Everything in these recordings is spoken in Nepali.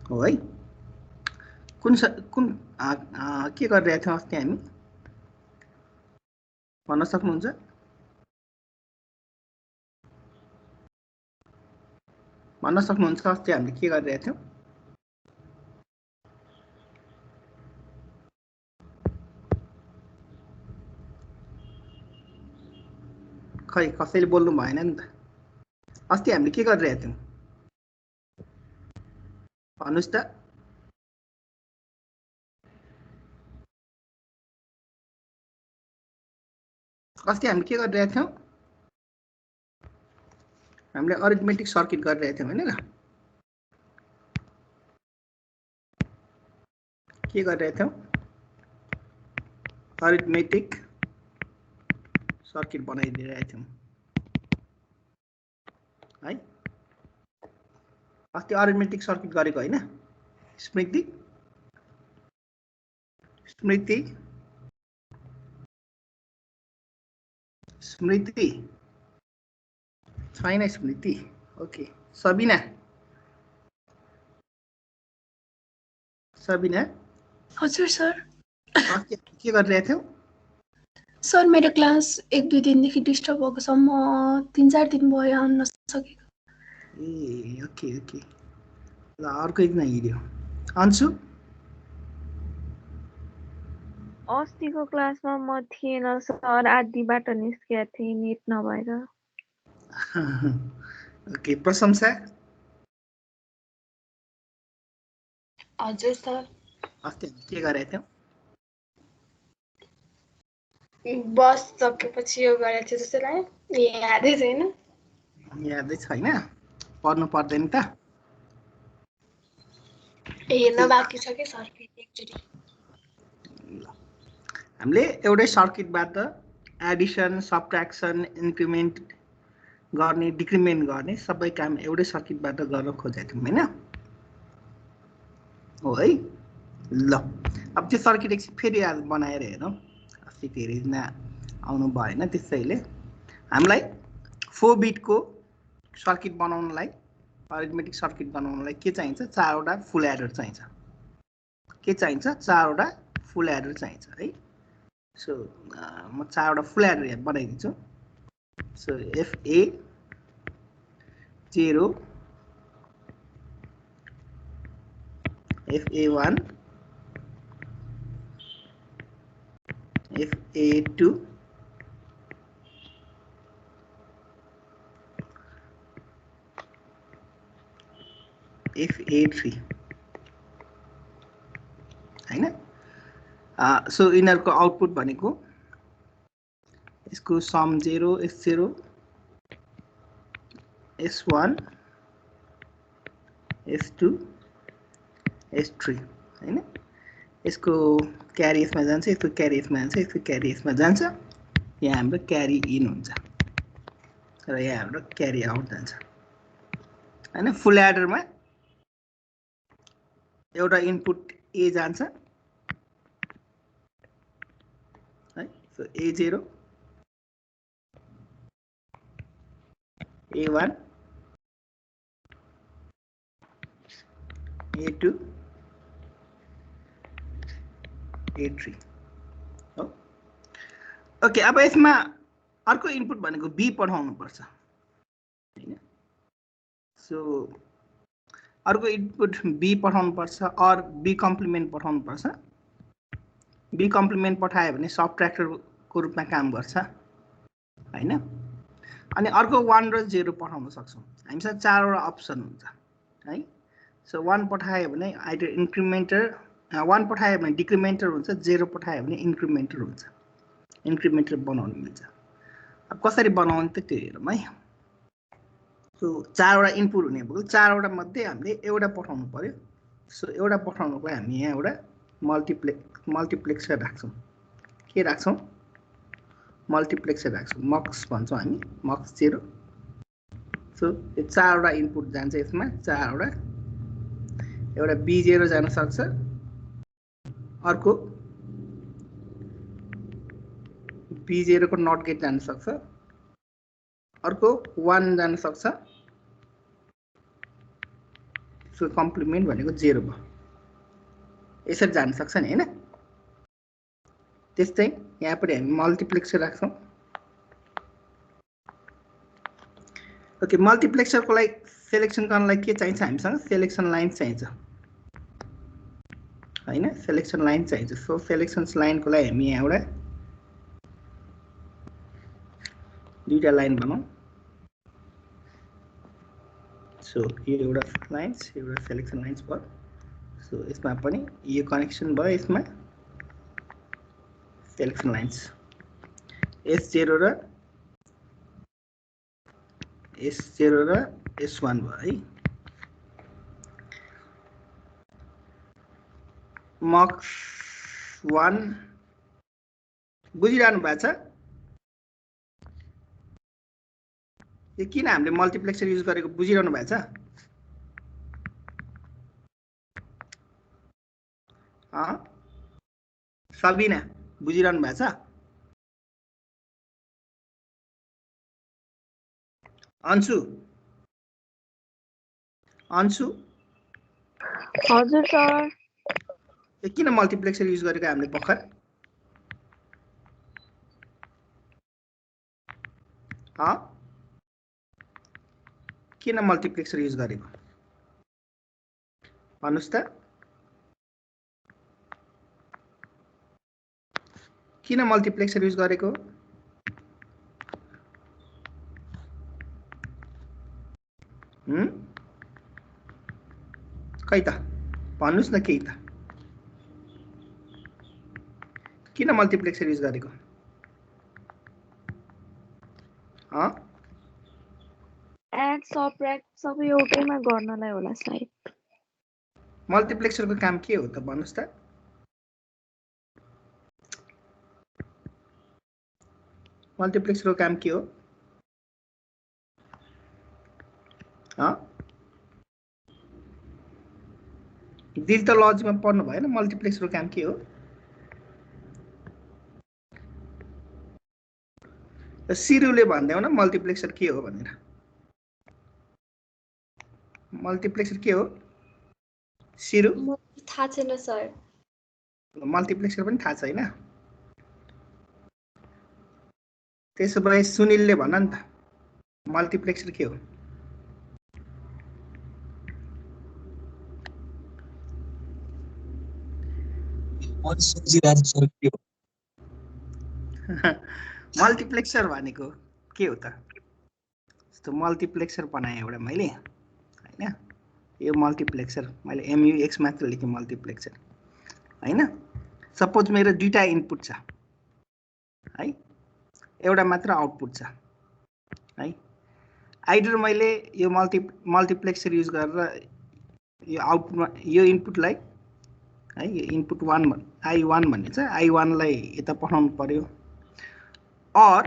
हो है। कुन के गरिरहेको थियौँ अस्ति हामी भन्न सक्नुहुन्छ? भन्न सक्नुहुन्छ अस्ति हामीले के गरिरहेको थियौँ? खै कसैले बोल्नु भएन नि त। अस्ति हामीले के गरिरहेको थियौँ भन्नुहोस् त? अस्ति हामी के गरिरहेको थियौँ? हामीले अरिथमेटिक सर्किट गरिरहेको थियौँ हैन र? के गरिरहेको थियौँ? अरिथमेटिक सर्किट बनाइदिइरहेको थियौँ है। अस्ति अरिथमेटिक सर्किट गरेको हैन? स्मृति स्मृति स्मृति छैन स्मृति। ओके सबिना सबिना हजुर सर। अस्ति के गरिरहेको थियौ? सर मेरो क्लास 1-2 दिनदेखि डिस्टर्ब भएको छ। म 3-4 दिन भयो आउन नसकेको। ए ओके ओके ल अर्को एकजना हिँड्यो। अन्सु अस्तिको क्लासमा म थिएन सर, आधीबाट निस्केको थिएँ नेट नभएर। ओके प्रशंसा हजुर सर। अस्ति के गरेको थियौ? बस सकेपछि यो गरेको थियो जस्तो लाग्यो। यादै छैन। यादै छैन? पढ्नु पर्दैन त? हेर्न बाँकी छ कि सर फेरि एकचोटि। हामीले एउटै सर्किटबाट एडिसन सब्ट्र्याक्सन इन्क्रिमेन्ट गर्ने डिक्रिमेन्ट गर्ने सबै काम एउटै सर्किटबाट गर्न खोजेको थियौँ हैन? हो है। ल अब त्यो सर्किट एकछिन फेरि आज बनाएर हेरौँ। अस्ति फेरि आउनु भएन, त्यसैले हामीलाई 4 बिटको सर्किट बनाउनलाई अरिथमेटिक सर्किट बनाउनलाई के चाहिन्छ? 4 वटा फुल एडर चाहिन्छ। के चाहिन्छ? 4 वटा फुल एडर चाहिन्छ है। सो म 4 वटा फुल एडर यहाँ बनाइदिन्छु। So FA0 FA1 FA2 FA3 हैन? सो यिनीहरूको आउटपुट भनेको यसको some 0 S0 S1 S2 S3 हैन? यसको क्यारी यसमा जान्छ, यसको क्यारी यसमा जान्छ, यसको क्यारी यसमा जान्छ। यहाँ हाम्रो क्यारी इन हुन्छ र यहाँ हाम्रो क्यारी आउट जान्छ हैन? फुल एडरमा एउटा इनपुट A जान्छ है। So A0 A1 A2 A3 हो। ओके अब यसमा अर्को इनपुट भनेको B पठाउनु पर्छ हैन? सो अर्को इनपुट B पठाउनु पर्छ और B कम्प्लिमेन्ट पठाउनु पर्छ। B कम्प्लिमेन्ट पठायो भने सबट्र्याक्टरको रूपमा काम गर्छ हैन? अनि अर्को 1 र 0 पठाउन सक्छौँ। हामीसँग 4 वटा अप्सन हुन्छ है। सो 1 पठायो भने आइदर इन्क्रिमेन्टर, 1 पठायो भने डिक्रिमेन्टर हुन्छ, 0 पठायो भने इन्क्रिमेन्टर हुन्छ। इन्क्रिमेन्टर बनाउन मिल्छ। अब कसरी बनाउने त त्यो हेरौँ है। सो 4 वटा इनपुट हुने भयो। 4 वटा मध्ये हामीले एउटा पठाउनु पर्यो। सो एउटा पठाउनुको हामी यहाँ एउटा मल्टिप्लेक्सर राख्छौँ। के राख्छौँ? मल्टिप्लेक्सर राख्छौँ। मक्स भन्छौँ हामी, मक्स 0। सो यो 4 वटा इनपुट जान्छ यसमा। 4 वटा, एउटा B0 जान सक्छ, अर्को B0 को नट गेट जान सक्छ, अर्को 1 जान सक्छ, सो कम्प्लिमेन्ट भनेको 0 भयो। यसरी जान सक्छ नि हैन? त्यस्तै यहाँ पनि हामी मल्टिप्लेक्सर राख्छौं। ओके, मल्टिप्लेक्सरको लागि सेलेक्सन गर्नलाई के चाहिन्छ हामीसँग? सेलेक्सन लाइन चाहिन्छ हैन? सेलेक्सन लाइन चाहिन्छ। सो सेलेक्सन लाइनको लागि हामी यहाँ एउटा दुईटा लाइन बनाऊ। सो यो एउटा लाइन्स, एउटा सेलेक्सन लाइन्स भयो। सो यसमा पनि यो कनेक्सन भयो, यसमा सेलेक्सन लाइन्स S0 र S0 र S1 भयो है। मक्स 1 बुझिरहनु भएको छ? यो किन हामीले मल्टिप्लेक्सर युज गरेको बुझिरहनु भएको छ? सबिना बुझिरहनु भएको छ? अन्सु हजुर सर। यो किन मल्टिप्लेक्सर युज गरेको हामीले भर्खर? किन मल्टिप्लेक्सर युज गरेको भन्नुस् त? किन मल्टिप्लेक्सर युज गरेको? खै त भन्नुस् न केही त। किन मल्टिप्लेक्सर युज गरेको? एड सबट्र्याक्ट सबै एउटैमा गर्नलाई होला सायद। मल्टिप्लेक्सरको काम के हो त भन्नुस् त? मल्टिप्लेक्सरको काम के हो? डिजिटल लजिकमा पढ्नु भएन? मल्टिप्लेक्सरको काम के हो? सिरुले भन्दै हो न मल्टिप्लेक्सर के हो भनेर। मल्टिप्लेक्सर के हो? सिरु थाहा छैन सर। मल्टिप्लेक्सर पनि थाहा छैन? त्यसो भए सुनिलले भन नि त मल्टिप्लेक्सर के हो? मल्टिप्लेक्सर भनेको के हो त? यस्तो मल्टिप्लेक्सर बनाएँ एउटा मैले हैन? यो मल्टिप्लेक्सर मैले MUX मात्र लेखेँ मल्टिप्लेक्सर हैन? सपोज मेरो दुईटा इनपुट छ है, एउटा मात्र आउटपुट छ है। आइदर मैले यो मल्टिप्लेक्सर युज गरेर यो आउटपुटमा यो इनपुटलाई है, यो इनपुट 1 I1 भन्ने छ, I1 लाई यता पठाउनु पर्यो, अर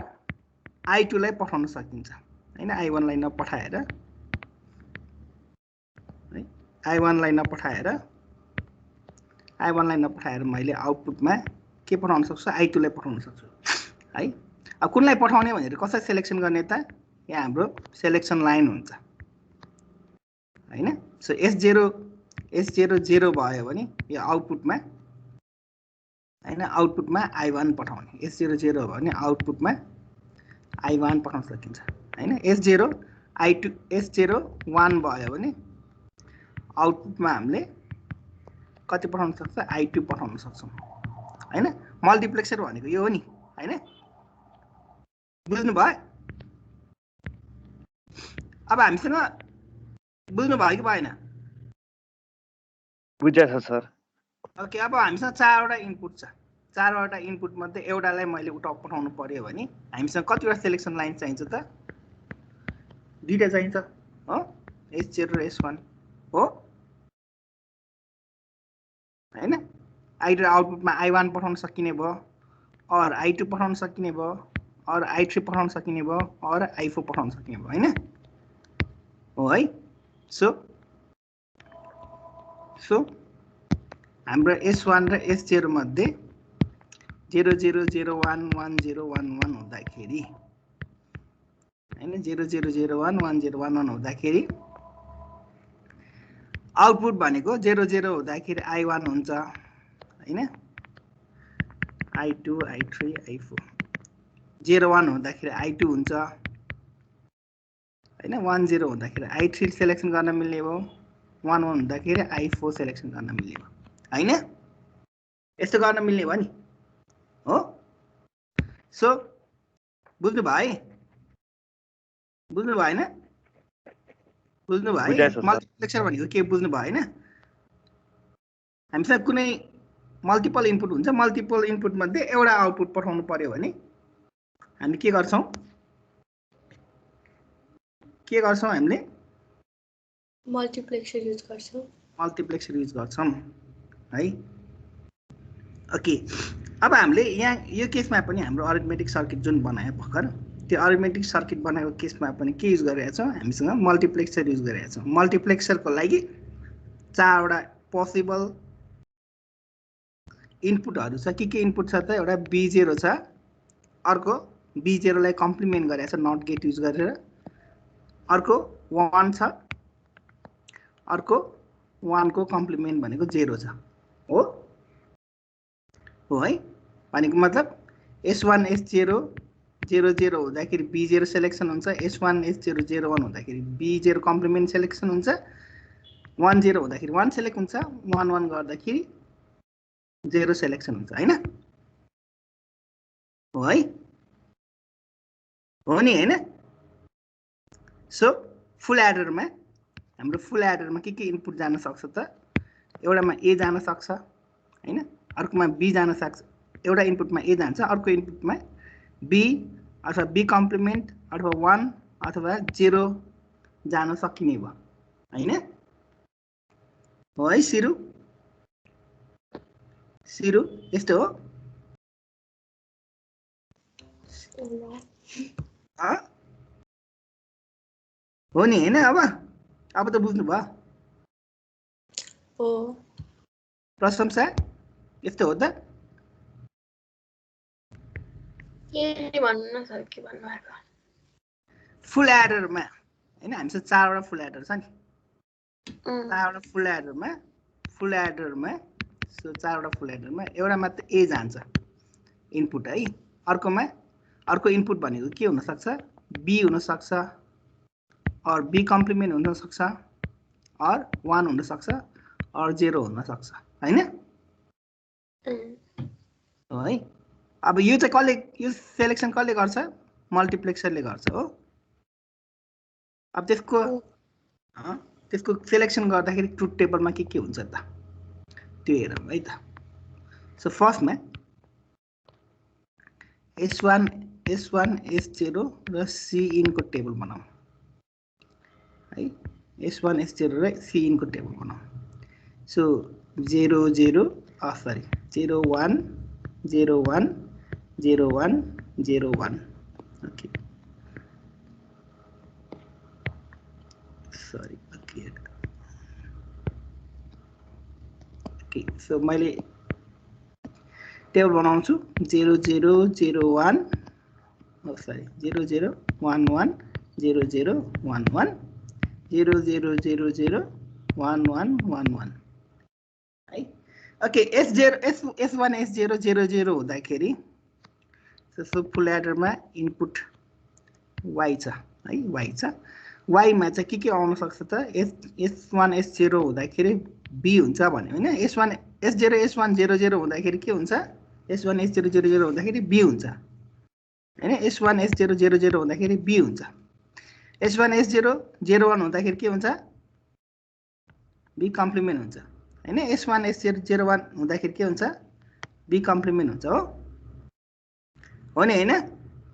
I2 लाई पठाउन सकिन्छ हैन? I1 लाई नपठाएर है, I1 लाई नपठाएर मैले आउटपुटमा के पठाउन सक्छु? I2 लाई पठाउन सक्छु है। अब कुनलाई पठाउने भनेर कसरी सिलेक्सन गर्ने त? यहाँ हाम्रो सिलेक्सन लाइन हुन्छ हैन? सो S0 0 भयो भने यो आउटपुटमा हैन, आउटपुटमा I1 पठाउने। S0 0 भयो भने आउटपुटमा I1 पठाउन सकिन्छ हैन? S0 1 भयो भने आउटपुटमा हामीले कति पठाउन सक्छ? I2 पठाउन सक्छौं हैन? मल्टिप्लेक्सर भनेको यो हो नि हैन? बुझ्नु भयो? अब हामीसँग बुझ्नु भयो कि भएन? बुझेछ सर। ओके, अब हामीसँग 4 वटा इनपुट छ। 4 वटा इनपुट मध्ये एउटालाई मैले उठा पठाउनु पर्यो भने हामीसँग कतिवटा सिलेक्सन लाइन चाहिन्छ त? दुईटा चाहिन्छ हो, S0 र S1 हो हैन? आइदर आउटपुटमा I1 पठाउन सकिने भयो, और I2 पठाउन सकिने भयो, और I3 पठाउन सकिने भयो, और I4 पठाउन सकिने भयो हैन? हो है? सो हाम्रो S1 र S0 मध्ये 0 0 0 1 1 0 1 1 हुँदाखेरि हैन, 0 0 0 1 1 0 1 1 हुँदाखेरि आउटपुट भनेको 0 0 हुँदाखेरि I1 हुन्छ हैन, I2 I3 I4, 0 1 हुँदाखेरि I2 हुन्छ हैन, 1 0 हुँदाखेरि I3 सेलेक्सन गर्न मिल्ने भयो, 1 1 हुँदाखेरि I4 सेलेक्सन गर्न मिल्ने भयो हैन, यस्तो गर्न मिल्ने भयो नि हो। सो बुझ्नु भयो है, बुझ्नु भएन, बुझ्नु भयो, मल्टिप्लेक्सर भनेको के बुझ्नु भयो हैन। हामीसँग कुनै मल्टिपल इनपुट हुन्छ, मल्टिपल इनपुट मध्ये एउटा आउटपुट पठाउनु पर्यो भने हामी के गर्छौं, हामीले मल्टिप्लेक्सर युज गर्छौं, है। ओके, अब हामीले यहाँ यो केसमा पनि हाम्रो अरिथमेटिक सर्किट जुन बनायो भर्खर, त्यो अरिथमेटिक सर्किट बनाएको केसमा पनि के युज गरिरहेका छौं, हामीसँग मल्टिप्लेक्सर युज गरिरहेका छौं। मल्टिप्लेक्सरको लागि 4 वटा पोसिबल इनपुटहरु छ। के इनपुट छ त, एउटा B0 छ, अर्को B0 लाई कम्प्लिमेन्ट गरेको छ नट गेट युज गरेर, अर्को 1 छ, अर्को 1 को कम्प्लिमेन्ट भनेको 0 छ हो है। भनेको मतलब S1 S0 0 0 हुँदाखेरि B0 सेलेक्सन हुन्छ, S1 S0 0 1 हुँदाखेरि B0 कम्प्लिमेन्ट सेलेक्सन हुन्छ, 1 0 हुँदाखेरि 1 सेलेक्ट हुन्छ, 1 1 गर्दाखेरि 0 सेलेक्सन हुन्छ हैन, हो है, हो नि हैन। सो फुल एडरमा, हाम्रो फुल एडरमा के इनपुट जान सक्छ त, एउटामा A जान सक्छ हैन, अर्कोमा B जान सक्छ, एउटा इनपुटमा A जान्छ, अर्को इनपुटमा B अथवा B कम्प्लिमेन्ट अथवा 1 अथवा 0 जान सकिने भयो हैन, हो है सिरु, यस्तो हो हो नि हैन। अब त बुझ्नु भयो हो, प्रशंसा, यस्तो हो त। के भन्नु सर, के भन्नु भएको, फुल एडरमा हैन, हामीसँग 4 वटा फुल एडर छ नि, 4 वटा फुल एडरमा, सो 4 वटा फुल एडरमा एउटा मात्र A जान्छ इनपुट है, अर्को इनपुट भनेको के हुन सक्छ, B हुन सक्छ, और B कम्प्लिमेन्ट हुन सक्छ, और 1 हुन सक्छ, और 0 हुन सक्छ हैन, हो है। अब यो चाहिँ कसले, यो सेलेक्सन कसले गर्छ, मल्टिप्लेक्सरले गर्छ हो। अब त्यसको सेलेक्सन गर्दाखेरि ट्रुथ टेबलमा के हुन्छ त, त्यो हेरौँ है त। सो फर्स्टमा S1 S0 र Cin को टेबल बनाऊ है, S1 S0 र Cin को टेबल बनाऊ। So 0 0 sorry 0 1 0 1 0 1 0 1, okay sorry, okay so मैले टेबल बनाउँछु 0 0 0 1 सरी 0 0 1 1 0 0 1 1 0 0 0 0 1 1 1 1 है। ओके, S1 S0 0 0 हुँदाखेरि सो फुल एडरमा इनपुट Y छ है, Y छ, Y मा चाहिँ के आउन सक्छ त, S1 S0 हुँदाखेरि B हुन्छ भन्यो हैन, S0 S1 0 0 हुँदाखेरि के हुन्छ, S1 S0 0 0 हुँदाखेरि B हुन्छ हैन, S1 S0 0 0 हुँदाखेरि B हुन्छ, S1 S0 0 1 हुँदाखेरि के हुन्छ, B कम्प्लिमेन्ट हुन्छ हैन, S1 S0 0 1 हुँदाखेरि के हुन्छ, B कम्प्लिमेन्ट हुन्छ हो नि हैन।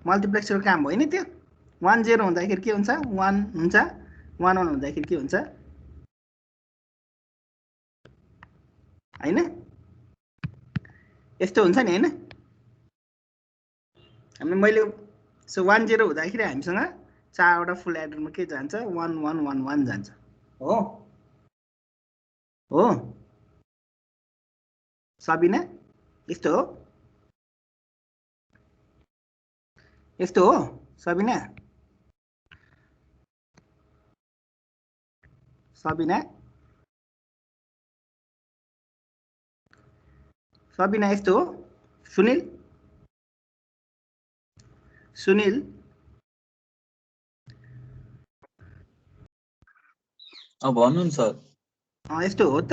मल्टिप्लेक्सरको काम हो नि त्यो। 1 0 हुँदाखेरि के हुन्छ, 1 हुन्छ, 1 1 हुँदाखेरि के हुन्छ हैन, यस्तो हुन्छ नि हैन। हामी मैले सो 1 0 हुँदाखेरि हामीसँग 4 वटा फुल एडरमा के जान्छ, 1 1 1 1 जान्छ हो सबिना, यस्तो हो सबिना, सबिना यस्तो हो सुनिल सुनिल भन्नु नि सर यस्तो हो त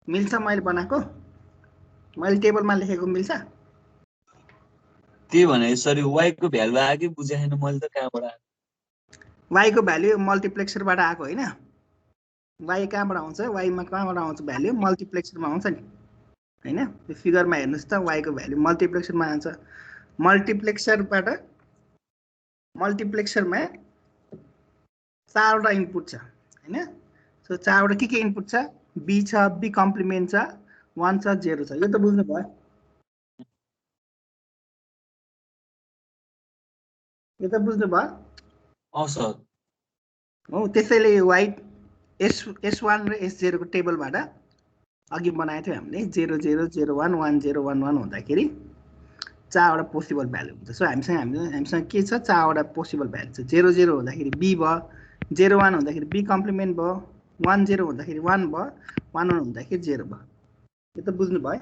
मिल्छ मैले बनाएको मैले टेबलमा लेखेको मिल्छ त्यही भने सर y को भ्यालु आयो कि बुझेन मैले त कहाँबाट y को भ्यालु मल्टिप्लेक्सरबाट आएको हैन y कहाँबाट आउँछ y मा कहाँबाट आउँछ भ्यालु मल्टिप्लेक्सरमा आउँछ नि हैन यो फिगरमा हेर्नुस् त y को भ्यालु मल्टिप्लेक्सरमा आउँछ मल्टिप्लेक्सरमा चारवटा इनपुट छ हैन सो चारवटा के इनपुट छ b छ b कम्प्लिमेन्ट छ 1 छ 0 छ यो त बुझ्नु भयो यो त बुझ्नु भयो सर हो त्यसैले y s1 र s0 को टेबलबाट अघि बनाएको थियो हामीले 0 0 0 1 1 0 1 1 हुँदाखेरि चारवटा पोसिबल भ्यालु हुन्छ सो हामीसँग के छ चारवटा पोसिबल भ्यालु छ 0 0 हुँदाखेरि b भयो 0 1 हुँदाखेरि b कम्प्लिमेन्ट भयो 1 0 हुँदाखेरि 1 भयो 1 1 हुँदाखेरि 0 भयो यो त बुझ्नु भयो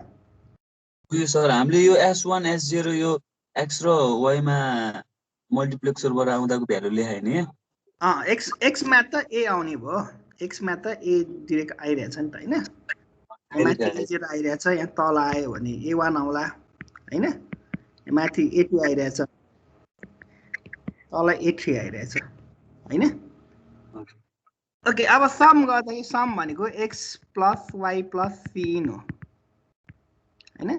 बुझ्यो सर हामीले यो s1 s0 यो x र y मा मल्टिप्लेक्सरबाट आउँदाको भ्यालु लेखाए नि x मा त a आउने भयो x मा त a डाइरेक्ट आइरहेछ नि त हैन माथि a0 आइरहेछ यहाँ तल आयो भने a1 आउला हैन माथि a2 आइरहेछ तल a3 आइरहेछ हैन ओके अब सम गर्दाखेरि सम भनेको x + y + c हो हैन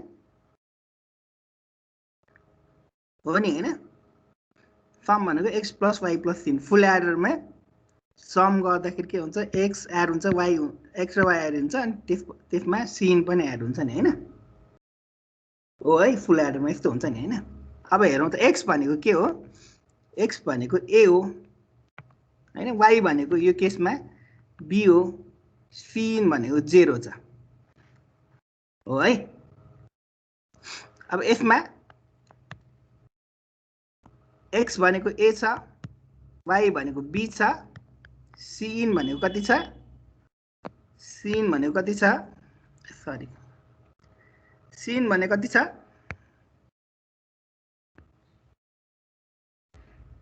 हो नि हैन सम भनेको x + y + c फुल एडरमा सम गर्दाखेरि के हुन्छ x एड हुन्छ y x र y एड हुन्छ अनि त्यसमा sin पनि एड हुन्छ नि हैन हो है फुल एडरमा यस्तो हुन्छ नि हैन अब हेरौँ त x भनेको के हो x भनेको a हो हैन y भनेको यो केसमा b हो sin भनेको 0 छ हो है अब यसमा x भनेको a छ y भनेको b छ sin भनेको कति छ sin भनेको कति छ सरी sin भनेको कति छ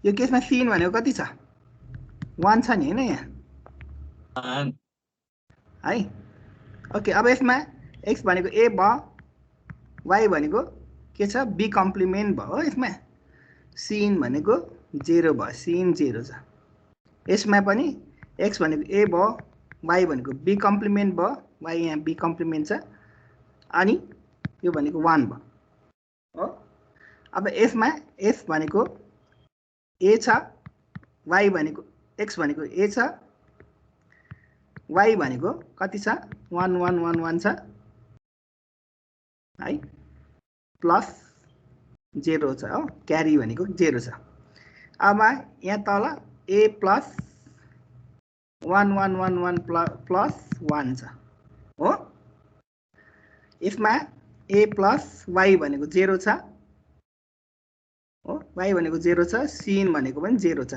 यो केसमा sin भनेको कति छ 1 छ नि हैन यहाँ है ओके अब यसमा x भनेको a भयो y भनेको के छ b कम्प्लिमेन्ट भयो यसमा sin भनेको 0 भयो sin 0 छ यसमा पनि x भनेको a भयो y भनेको b कम्प्लिमेन्ट भयो y यहाँ b कम्प्लिमेन्ट छ अनि यो भनेको 1 भयो हो अब यसमा s भनेको a छ y भनेको x भनेको a छ y भनेको कति छ 1 1 1 1 छ है प्लस 0 छ हो क्यारी भनेको 0 छ अब यहाँ तल a + 1 1 1 1 प्लस 1 छ हो यसमा a + y भनेको 0 छ हो y भनेको 0 छ sin भनेको पनि 0 छ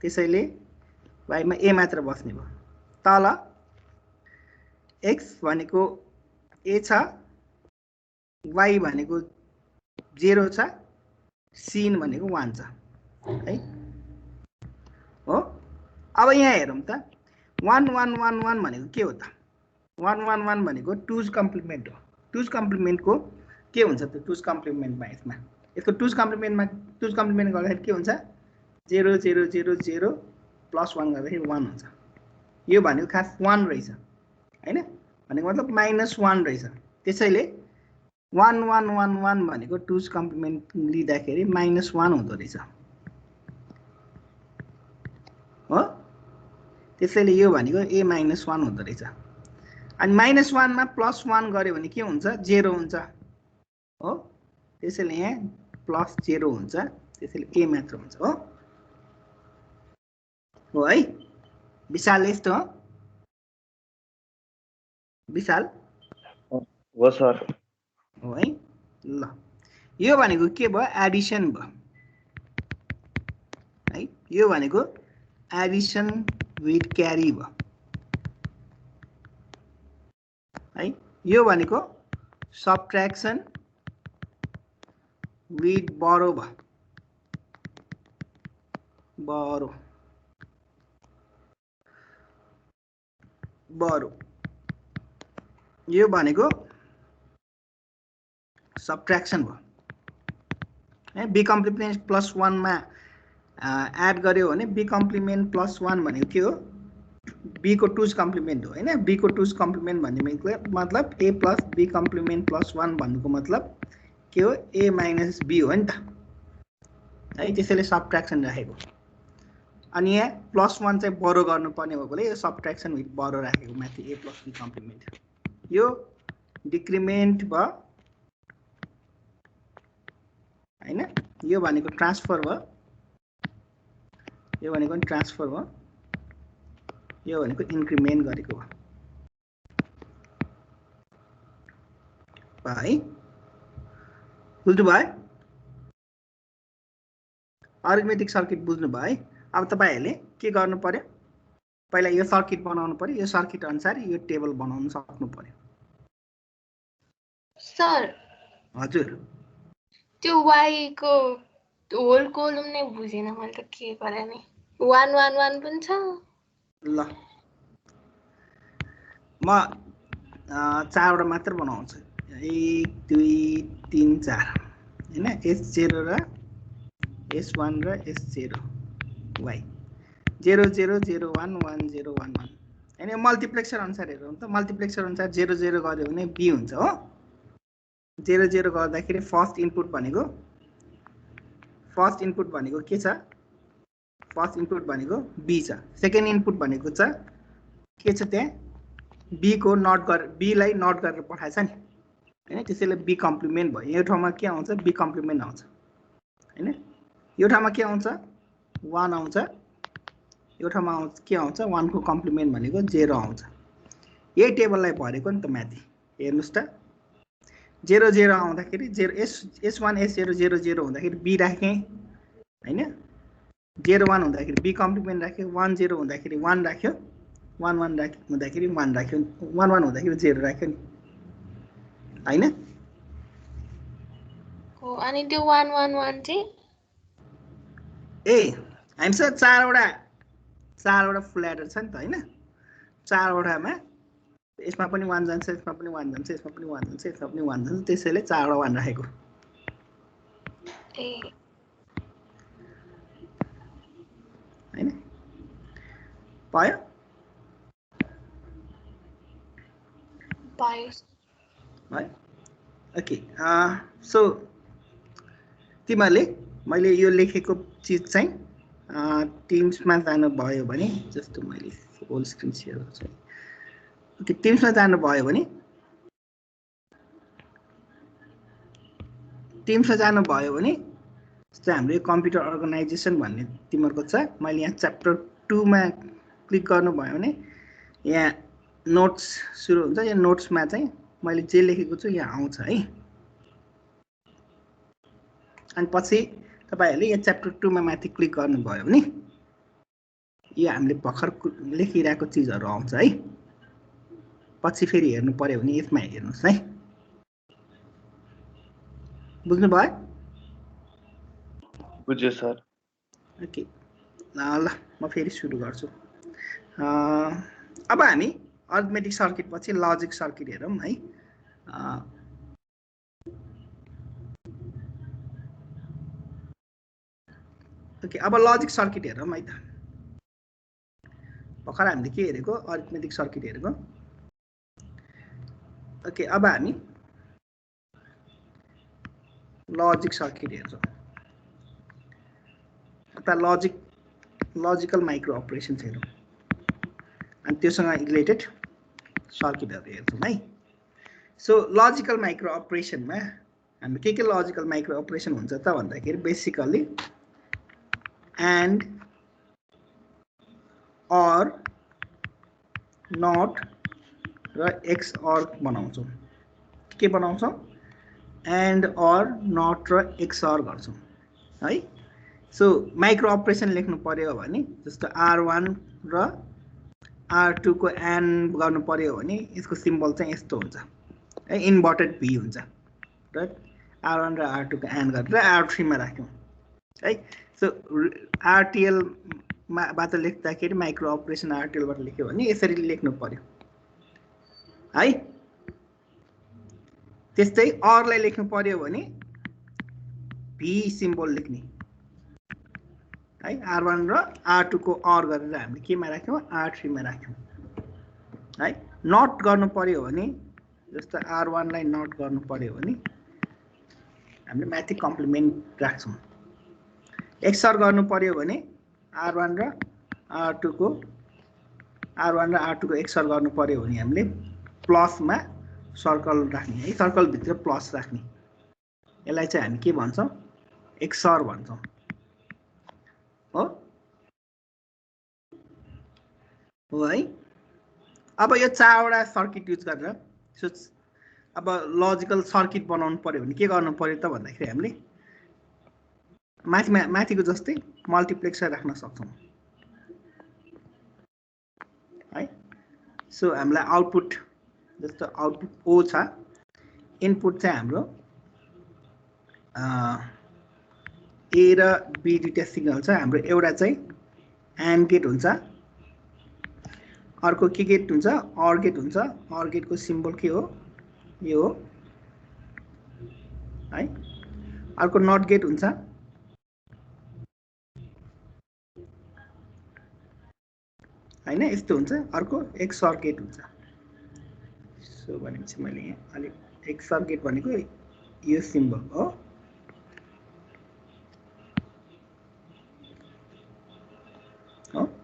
त्यसैले y मा a मात्र बस्ने भयो तल x भनेको a छ y भनेको 0 छ sin भनेको 1 छ है हो अब यहाँ हेरौँ त 1 1 1 1 भनेको के हो त 1 1 1 भनेको 2's कम्प्लिमेन्ट हो 2's कम्प्लिमेन्टको के हुन्छ त 2's कम्प्लिमेन्टमा यसमा यसको 2's कम्प्लिमेन्टमा 2's कम्प्लिमेन्ट गर्दाखेरि के हुन्छ 0 0 0 0 प्लस 1 गर्दाखेरि 1 हुन्छ यो भनेको खास 1 रहेछ हैन भनेको मतलब -1 रहेछ त्यसैले 1 1 1 1 भनेको 2's कम्प्लिमेन्ट लिँदाखेरि -1 हुँदो रहेछ हो त्यसैले यो भनेको a -1 हुँदो रहेछ अनि -1 मा +1 गर्यो भने के हुन्छ 0 हुन्छ हो त्यसैले यहाँ +0 हुन्छ त्यसैले a मात्र हुन्छ हो है विशाल यस्तो हो विशाल हो सर हो है ल यो भनेको के भयो एडिसन भयो है यो भनेको एडिसन विथ क्यारी भयो है यो भनेको subtraction with borrow यो भनेको subtraction भयो है b complement plus 1 मा एड गर्यो भने b complement plus 1 भनेको के हो b को 2's complement हो हैन b को 2's complement भन्ने मतलब a plus b complement plus 1 भन्नुको मतलब के हो a minus b हो नि त है त्यसैले सबट्र्याक्सन राखेको अनि यहाँ +1 चाहिँ बरो गर्नुपर्ने भएकोले यो सबट्र्याक्सन विथ बरो राखेको माथि a plus b complement यो डिक्रिमेन्ट भयो हैन यो भनेको ट्रान्सफर भयो यो भनेको ट्रान्सफर भयो यो भनेको इन्क्रिमेन्ट गरेको हो भाइ बुझ्नु भयो अरिथमेटिक सर्किट बुझ्नु भयो अब तपाईहरुले के गर्नु पर्यो पहिला यो सर्किट बनाउनु पर्यो यो सर्किट अनुसार यो टेबल बनाउन सक्नु पर्यो सर हजुर त्यो y को होल कोलम नै बुझेन मैले त के गरे नि 1 1 1 पनि छ ल म चारवटा मात्र बनाउँछु 1 2 3 4 हैन s0 र s1 र s0 y 0 0 0 1 1 0 1 1 हैन मल्टिप्लेक्सर अनुसार हेरौँ त मल्टिप्लेक्सर अनुसार 0 0 गर्यो भने b हुन्छ हो 0 0 गर्दाखेरि फर्स्ट इनपुट भनेको के छ फर्स्ट इनपुट भनेको b छ सेकेन्ड इनपुट भनेको छ के छ त्यहाँ b को नट गरेर b लाई नट गरेर पठाएछ नि हैन त्यसैले b कम्प्लिमेन्ट भयो यो ठाउँमा के आउँछ b कम्प्लिमेन्ट आउँछ हैन यो ठाउँमा के आउँछ 1 आउँछ यो ठाउँमा आउँछ के आउँछ 1 को कम्प्लिमेन्ट भनेको 0 आउँछ यही टेबललाई भरेको नि त माथि हेर्नुस् त 0 0 आउँदाखेरि 0 s1 s0 0 0 हुँदाखेरि b राखे हैन 0 1 हुँदाखेरि b कम्प्लिमेन्ट राख्यो 1 0 हुँदाखेरि 1 राख्यो 1 1 हुँदाखेरि 1 राख्यो 1 1 हुँदाखेरि 0 राख्यो नि हैन हो अनि त्यो 1 1 1 चाहिँ ए हामीसँग चारवटा फुल एडर छ नि त हैन चारवटामा यसमा पनि 1 जान्छ यसमा पनि 1 जान्छ यसमा पनि 1 जान्छ यसमा पनि 1 जान्छ त्यसैले चारवटा 1 राखेको ए हैन पायो है ओके सो तिमीहरूले मैले यो लेखेको चीज चाहिँ टिम्समा जानु भयो भने जस्तो मैले होल स्क्रिन शेयर गर्छु ओके टिम्समा जानु भयो भने जस्तो हाम्रो यो कम्प्युटर अर्गनाइजेसन भन्ने तिमीहरूको छ मैले यहाँ च्याप्टर 2 मा क्लिक गर्नु भयो भने यहाँ नोट्स सुरु हुन्छ यो नोट्समा चाहिँ मैले जे लेखेको छु यहाँ आउँछ है अनि पछि तपाईहरुले यो च्याप्टर 2 मा माथि क्लिक गर्नुभयो भने यो हामीले भर्खर लेखिरहेको चीजहरु आउँछ है पछि फेरि हेर्नु पर्यो भने यसमा हेर्नुस् है बुझ्नु भयो बुझ्यो सर ओके ल म फेरि सुरु गर्छु अब हामी अरिथमेटिक सर्किट पछि लजिक सर्किट हेरौँ है ओके अब लजिक सर्किट हेरौँ है त भर्खर हामीले के हेरेको अरिथमेटिक सर्किट हेरेको ओके अब हामी लजिक सर्किट हेर्छौँ अथवा लजिकल माइक्रो अपरेसन्स हेरौँ अनि त्योसँग रिलेटेड सर्किटहरु हेर्छौँ है सो लजिकल माइक्रो अपरेसनमा हामी के लजिकल माइक्रो अपरेसन हुन्छ त भन्दाखेरि बेसिकली and or not र XOR बनाउँछौँ के बनाउँछौँ and or not र XOR गर्छौँ है सो माइक्रो अपरेसन लेख्नु पर्यो भने जस्तो R1 र R2 को AND गर्नु पर्यो भने यसको सिम्बल चाहिँ यस्तो हुन्छ है इन्भर्टेड भी हुन्छ र R1 र R2 को एन्ड गरेर R3 मा राख्यौं है सो RTL बाट लेख्दाखेरि माइक्रो अपरेसन RTL बाट लेख्यो भने यसरी लेख्नु पर्यो है त्यस्तै OR लाई लेख्नु पर्यो भने V सिम्बल लेख्ने है R1 र R2 को OR गरेर हामीले केमा राख्यौं R3 मा राख्यौं है नट गर्नु पर्यो भने जस्तो R1 लाई नट गर्नु पर्यो भने हामीले माथि कम्प्लिमेन्ट राख्छौं XOR गर्नु पर्यो भने R1 र R2 को XOR गर्नु पर्यो भने हामीले प्लस मा सर्कल राख्ने है सर्कल भित्र प्लस राख्ने यसलाई चाहिँ हामी के भन्छौं XOR भन्छौं हो है अब यो चारवटा सर्किट युज गरेर अब लजिकल सर्किट बनाउनु पर्यो भने के गर्नु पर्यो त भन्दाखेरि हामीले माथिको जस्तै मल्टिप्लेक्सर राख्न सक्छौं है सो हामीलाई आउटपुट जस्तो आउटपुट O छ इनपुट चाहिँ हाम्रो A र B दुईटा सिग्नल छ हाम्रो एउटा चाहिँ AND गेट हुन्छ अर्को के गेट हुन्छ OR गेट हुन्छ OR गेट को सिम्बल के हो यो हो है अर्को नट गेट हुन्छ हैन यस्तो हुन्छ अर्को XOR गेट हुन्छ सो भनेपछि मैले यहाँ अलि XOR गेट भनेको यो सिम्बल हो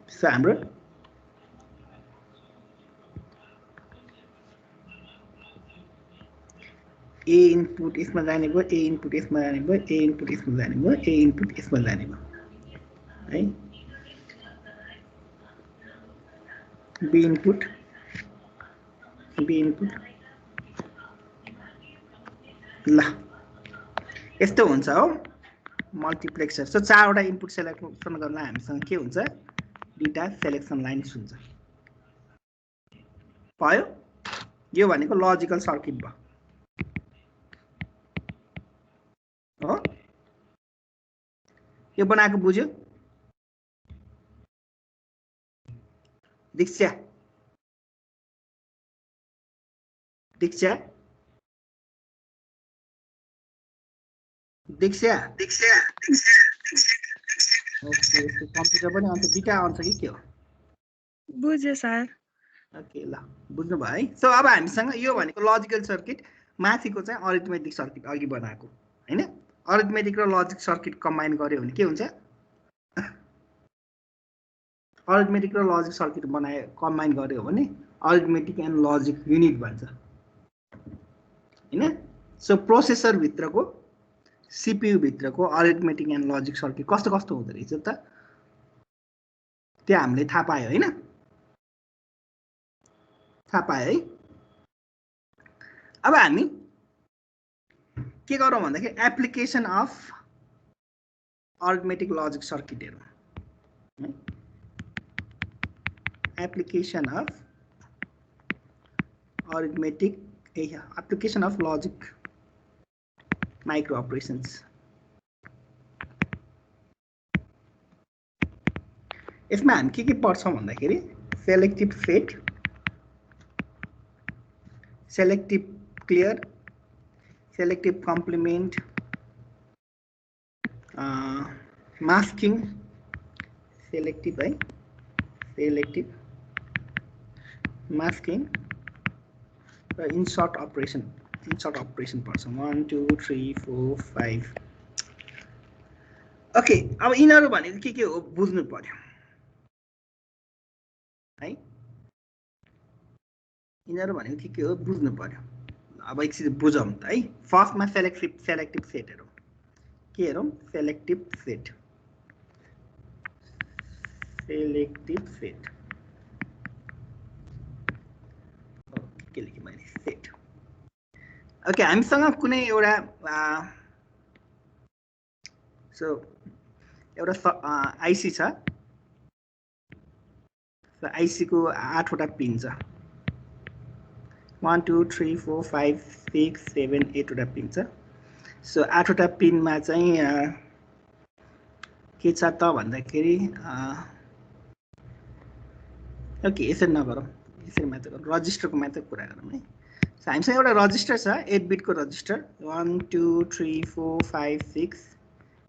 सो हाम्रो A इनपुट यसमा जाने भयो A इनपुट यसमा जाने भयो A इनपुट यसमा जाने भयो A इनपुट यसमा जाने भयो है B इनपुट ल यस्तो हुन्छ हो मल्टिप्लेक्सर सो चारवटा इनपुट सेलेक्सन गर्न हामीसँग के हुन्छ दुईटा सेलेक्सन लाइन्स हुन्छ भयो यो भनेको लजिकल सर्किट भयो हो यो बनाएको बुझ्यो दीक्षा ओके कम्प्युटर पनि अन्त दुईटा आउँछ कि के हो बुझ्यो सर ओके ल बुझ्नु भयो है सो अब हामीसँग यो भनेको लजिकल सर्किट माथिको चाहिँ अरिथमेटिक सर्किट अघि बनाएको हैन अरिथमेटिक र लजिक सर्किट कम्बाइन गर्यो भने के हुन्छ अरिथमेटिक र लजिक सर्किट कम्बाइन गर्यो भने अरिथमेटिक एन्ड लजिक युनिट भन्छ हैन सो प्रोसेसर भित्रको CPU भित्रको अरिथमेटिक एन्ड लजिक सर्किट कस्तो कस्तो हुँदो रहेछ त त्यो हामीले थाहा पायो हैन थाहा पायो है अब हामी के गरौँ भन्दाखेरि application of arithmetic logic circuit हेरौँ application of arithmetic application of logic micro operations यसमा हामी के पढ्छौं भन्दाखेरि selective set selective clear selective complement masking selective masking insert operation पर्छ 1 2 3 4 5 ओके अब यिनीहरु भनेको के हो बुझ्नु पर्यो है यिनीहरु भनेको के हो बुझ्नु पर्यो अब एकछिन बुझौं त है फर्स्टमा सेलेक्टिभ सेट हेरौं के हेरौं सेलेक्टिभ सेट के लेखेँ मैले सेट ओके हामीसँग कुनै एउटा सो एउटा आईसी छ आईसी को 8 वटा पिन छ 1 2 3 4 5 6 7 8 वटा पिन छ। सो 8 वटा पिनमा चाहिँ के छ त भन्दाखेरि ओके यसरी नगरौँ, यसरी मात्र गरौँ, रजिस्टरको मात्र कुरा गरौँ है। सो हामीसँग एउटा रजिस्टर छ 8 बिटको रजिस्टर 1 2 3 4 5 6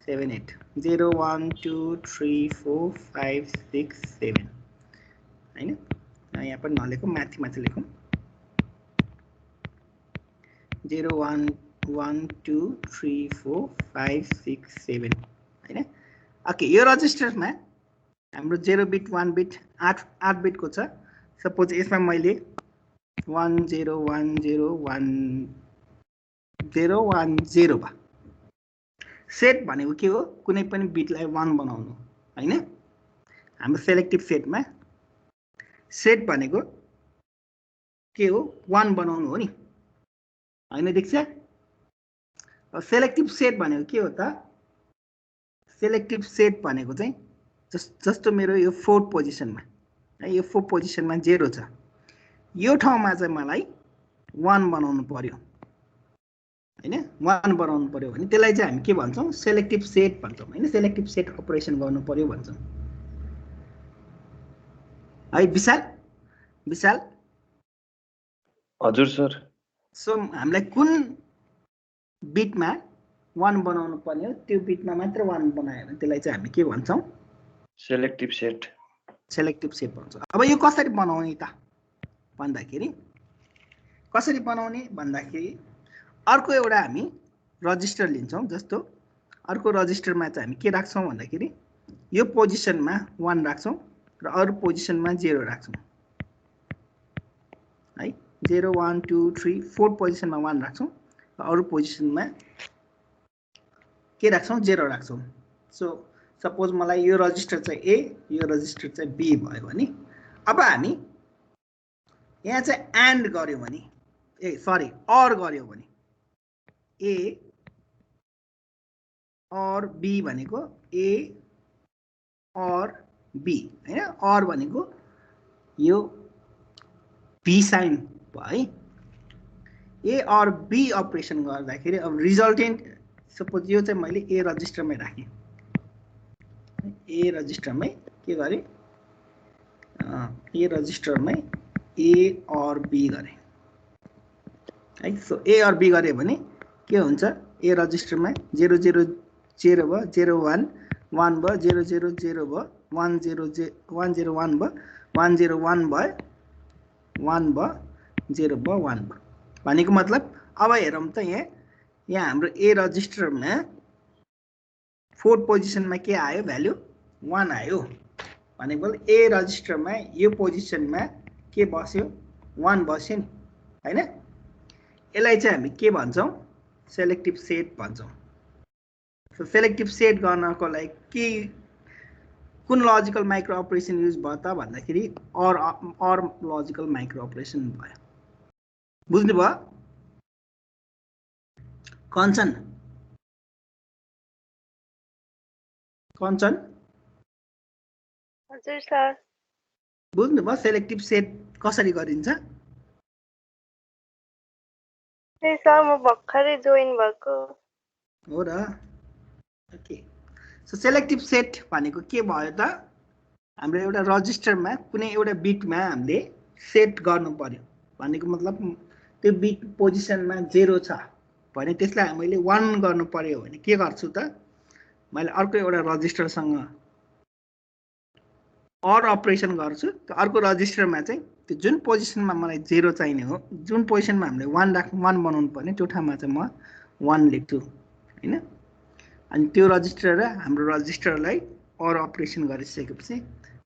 7 8 0 1 2 3 4 5 6 7 हैन। यहाँ पनि नलेखौँ, माथि माथि लेखौँ 0 1 1 2 3 4 5 6 7 हैन। ओके यो रजिस्टरमा हाम्रो 0 बिट 1 बिट 8 बिटको छ। सपोज यसमा मैले 1 0 1 0 1 0 1 0 भयो। सेट भनेको के हो? कुनै पनि बिटलाई 1 बनाउनु हैन। हाम्रो सेलेक्टिभ सेटमा सेट भनेको के हो? 1 बनाउनु हो नि हैन दीक्षा? सेलेक्टिभ सेट भनेको के हो त? सेलेक्टिभ सेट भनेको चाहिँ जस्तो मेरो यो 4th पोजिसनमा है, यो 4th पोजिसनमा 0 छ, यो ठाउँमा चाहिँ मलाई 1 बनाउनु पर्यो हैन। 1 बनाउनु पर्यो भने त्यसलाई चाहिँ हामी के भन्छौँ? सेलेक्टिभ सेट भन्छौँ हैन। सेलेक्टिभ सेट अपरेसन गर्नु पर्यो भन्छौँ है। विशाल विशाल हजुर सर। सो हामीलाई कुन बिटमा 1 बनाउनु पर्ने हो, त्यो बिटमा मात्र 1 बनायो भने त्यसलाई चाहिँ हामी के भन्छौँ? Selective set. सेलेक्टिभ सेट भन्छौँ। अब यो कसरी बनाउने त भन्दाखेरि, कसरी बनाउने भन्दाखेरि अर्को एउटा हामी रजिस्टर लिन्छौँ। जस्तो अर्को रजिस्टरमा चाहिँ हामी के राख्छौँ भन्दाखेरि यो पोजिसनमा 1 राख्छौँ र अरू पोजिसनमा 0 राख्छौँ है। 0 1 2 3 4 पोजिसनमा 1 राख्छौँ र अरू पोजिसनमा के राख्छौँ? 0 राख्छौँ। सो सपोज मलाई यो रजिस्टर चाहिँ ए, यो रजिस्टर चाहिँ बी भयो भने अब हामी यहाँ चाहिँ एन्ड गर्यो भने अर गर्यो भने ए और बी भनेको ए और बी हैन। अर भनेको यो बी साइन भयो है। ए और बी अपरेसन गर्दाखेरि अब रिजल्टेन्ट सपोज यो चाहिँ मैले ए रजिस्टरमै राखेँ, ए रजिस्टरमै के गरेँ? ए रजिस्टरमै ए और बी गरेँ है। सो ए और बी गरेँ भने के हुन्छ? ए रजिस्टरमा 0 0 0 भयो, 0 1 1 भयो, 0 0 0 भयो, 1 0 1 0 1 भयो, 1 0 1 भयो, 1 भयो, 0 भयो, 1 भयो भनेको मतलब अब हेरौँ त यहाँ हाम्रो ए रजिस्टरमा 4th पोजिसनमा के आयो? भ्यालु 1 आयो भनेको ए रजिस्टरमा यो पोजिसनमा के बस्यो? 1 बस्यो नि हैन। यसलाई चाहिँ हामी के भन्छौँ? सेलेक्टिभ सेट भन्छौँ। सो सेलेक्टिभ सेट गर्नको लागि के कुन लजिकल माइक्रो अपरेसन युज भयो त भन्दाखेरि अर लजिकल माइक्रो अपरेसन भयो। बुझ्नुभयो? कञ्चन कञ्चन हजुर सर। बुझ्नुभयो सेलेक्टिभ सेट कसरी गरिन्छ? ए सर म भर्खरै जोइन भएको हो र। ओके सो सेलेक्टिभ सेट भनेको के भयो त? हाम्रो एउटा रजिस्टरमा कुनै एउटा बिटमा हामीले सेट गर्नु पर्यो भनेको मतलब त्यो बिट पोजिसनमा 0 छ भने त्यसलाई मैले 1 गर्नु पर्यो भने के गर्छु त? मैले अर्को एउटा रजिस्टरसँग अर अपरेसन गर्छु। त्यो अर्को रजिस्टरमा चाहिँ त्यो जुन पोजिसनमा मलाई 0 चाहिने हो, जुन पोजिसनमा हामीले 1 बनाउनु पर्ने त्यो ठाउँमा चाहिँ म 1 लेख्छु हैन। अनि त्यो रजिस्टर र हाम्रो रजिस्टरलाई अर अपरेसन गरिसकेपछि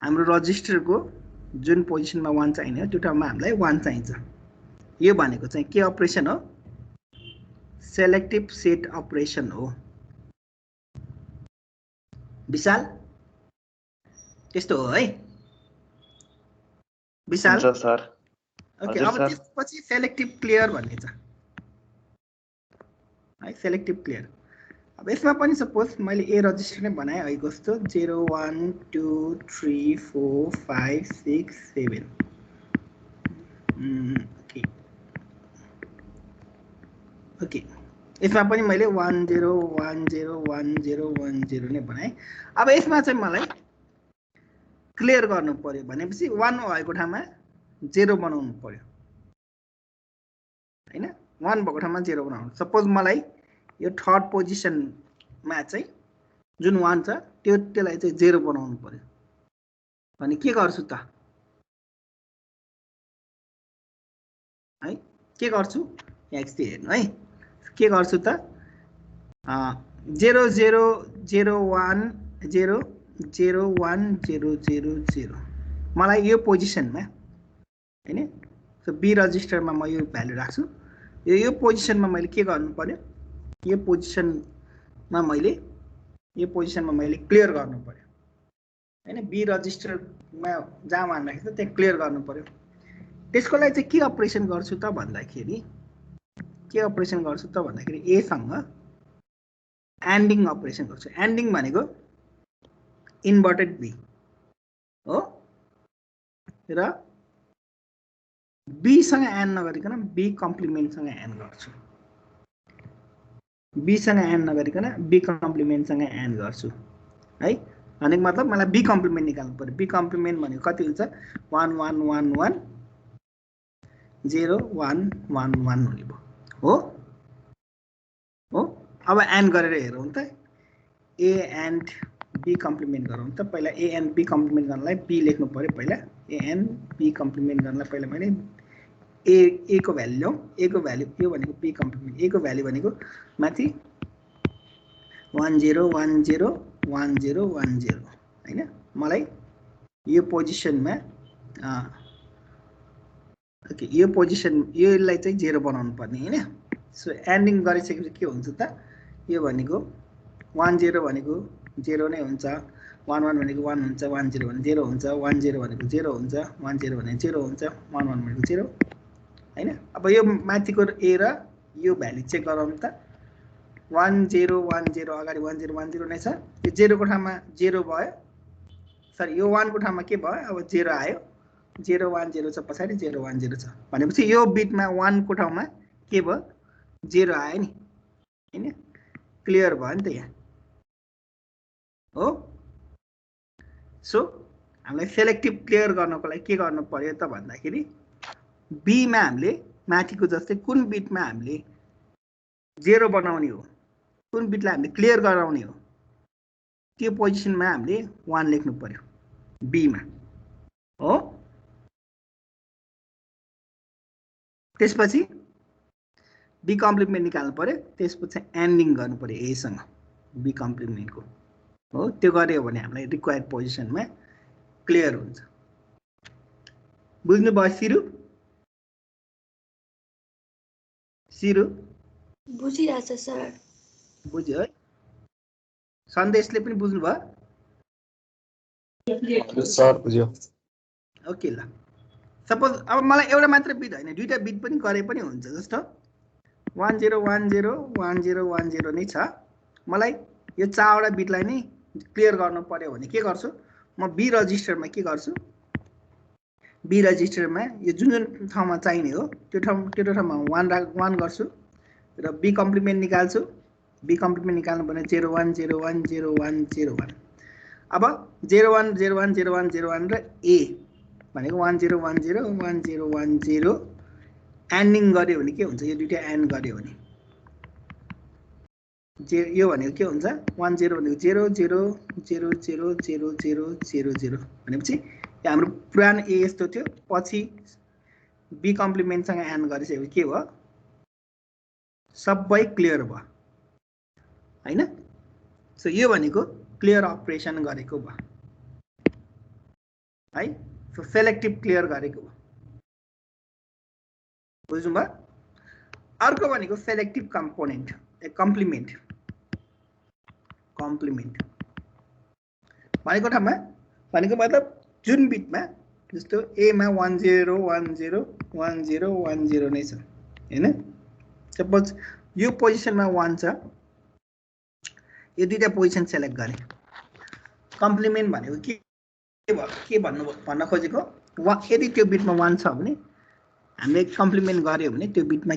हाम्रो रजिस्टरको जुन पोजिसनमा 1 चाहिने हो त्यो ठाउँमा हामीलाई 1 चाहिन्छ। यो भनेको चाहिँ के अपरेसन हो? सेलेक्टिभ सेट अपरेसन हो। विशाल त्यस्तो हो है विशाल? हुन्छ सर। ओके हजुर अब सर। त्यसपछि सेलेक्टिभ क्लियर भन्ने छ है। सेलेक्टिभ क्लियर अब यसमा पनि सपोज मैले ए रजिस्टर नै बनाएँ अहिलेको जस्तो 0 1 2 3 4 5 6 7 ओके ओके यसमा पनि मैले 1 0 1 0 1 0 1 0 नै बनाएँ। अब यसमा चाहिँ मलाई क्लियर गर्नु पर्यो भनेपछि 1 भएको ठाउँमा 0 बनाउनु पर्यो हैन। 1 भएको ठाउँमा 0 बनाउनु। सपोज मलाई यो थर्ड पोजिसनमा चाहिँ जुन 1 छ त्यसलाई चाहिँ 0 बनाउनु पर्यो भने के गर्छु त है, के गर्छु यहाँ एकचोटि हेर्नु है, के गर्छु त 0 0 0 1 0 0 1 0 0 0 मलाई यो पोजिसनमा हैन। सो बी रजिस्टरमा म यो भ्यालु राख्छु। यो पोजिसनमा मैले के गर्नु पर्यो, यो पोजिसनमा मैले क्लियर गर्नु पर्यो हैन। बी रजिस्टरमा जहाँ मान राखेको छ त्यहाँ क्लियर गर्नु पर्यो। त्यसको लागि चाहिँ के अपरेसन गर्छु त भन्दाखेरि ए सँग एन्डिङ अपरेसन गर्छु। एन्डिङ भनेको इन्भर्टेड बी हो र बी सँग एन्ड नगरिकन बी कम्प्लिमेन्ट सँग एन्ड गर्छु। बी सँग एन्ड नगरिकन बी कम्प्लिमेन्ट सँग एन्ड गर्छु है। भनेको मतलब मलाई बी कम्प्लिमेन्ट निकाल्नु पर्यो। बी कम्प्लिमेन्ट भनेको कति हुन्छ 1 1 1 1 0 1 1 1 हुने भयो हो। अब एन्ड गरेर हेरौँ त ए एन्ड बी कम्प्लिमेन्ट गरौँ त। पहिला ए एन्ड बी कम्प्लिमेन्ट गर्नलाई बी लेख्नु पर्यो। पहिला ए एन्ड बी कम्प्लिमेन्ट गर्नलाई पहिला मैले ए को भ्यालु ल्याउँ। ए को भ्यालु यो भनेको बी कम्प्लिमेन्ट। ए को भ्यालु भनेको माथि 1 0 1 0 1 0 1 0 हैन। मलाई यो पोजिसनमा ओके यो पोजिसन यसलाई चाहिँ 0 बनाउनु पर्ने हैन। सो एन्डिङ गरिसकेपछि के हुन्छ त यो भनेको 1 0 भनेको 0 नै हुन्छ, 1 1 भनेको 1 हुन्छ, 1 0 भने 0 हुन्छ, 1 0 भनेको 0 हुन्छ, 1 0 भने 0 हुन्छ, 1 1 भनेको 0 हैन। अब यो माथिको ए र यो भ्यालु चेक गरौँ त 1 0 1 0 अगाडि 1 0 1 0 नै छ। यो 0 को ठाउँमा 0 भयो, सरी यो 1 को ठाउँमा के भयो अब 0 आयो। 0 1 0 छ, पछाडि 0 1 0 छ भनेपछि यो बिटमा 1 को ठाउँमा के भयो 0 आयो नि हैन। क्लियर भयो नि त यहाँ हो। सो हामीलाई सेलेक्टिभ क्लियर गर्नको लागि के गर्नु पर्यो त भन्दाखेरि बी मा हामीले माथिको जस्तै कुन बिटमा हामीले 0 बनाउने हो, कुन बिटलाई हामीले क्लियर गराउने हो त्यो पोजिसनमा हामीले 1 लेख्नु पर्यो बी मा हो। त्यसपछि बी कम्प्लिमेन्ट निकाल्नु पर्यो। त्यसपछि एन्डिङ गर्नु पर्यो ए सँग बी कम्प्लिमेन्टको हो। त्यो गर्यो भने हामीलाई रिक्वायर्ड पोजिसनमा क्लियर हुन्छ। बुझ्नु भयो सिरु? सिरु बुझिरहेछ सर। बुझ्यो है? सन्देशले पनि बुझ्नु भयो? सर बुझ्यो। ओके ल। सपोज अब मलाई एउटा मात्र बिट होइन दुईटा बिट पनि गरे पनि हुन्छ। जस्तो 1 0 1 0 1 0 1 0 नै छ। मलाई यो चारवटा बिटलाई नै क्लियर गर्नु पर्यो भने के गर्छु म बी रजिस्टरमा के गर्छु, बी रजिस्टरमा यो जुन जुन ठाउँमा चाहिने हो त्यो ठाउँमा 1 गर्छु र बी कम्प्लिमेन्ट निकाल्छु। बी कम्प्लिमेन्ट निकाल्नु पर्ने 0 1 0 1 0 1 0 1। अब 0 1 0 1 0 1 0 1 र ए भनेको 1 0 1 0 1 0 1 0 एन्डिङ गर्यो भने के हुन्छ, यो दुईटा एन्ड गर्यो भने यो भनेको के हुन्छ 1 0 भनेको 0 0 0 0 0 0 0 0 भनेपछि हाम्रो पुरानो ए यस्तो थियो। पछि बी कम्प्लिमेन्टसँग एन्ड गरिसकेपछि के भयो सबै क्लियर भयो हैन। सो यो भनेको क्लियर अपरेसन गरेको भयो है। सो सेलेक्टिभ क्लियर गरेको भयो। बुझ्नु भयो? अर्को भनेको सेलेक्टिभ कम्पोनेन्ट कम्प्लिमेन्ट भनेको ठाउँमा भनेको मतलब जुन बिटमा जस्तो ए मा 1 0 1 0 1 0 1 0 नै छ हैन। सपोज यो पोजिसनमा 1 छ, यो दुईटा पोजिसन सेलेक्ट गरे। कम्प्लिमेन्ट भनेको के भन्न खोजेको यदि त्यो बिटमा 1 छ भने हामीले कम्प्लिमेन्ट गर्यो भने त्यो बिटमा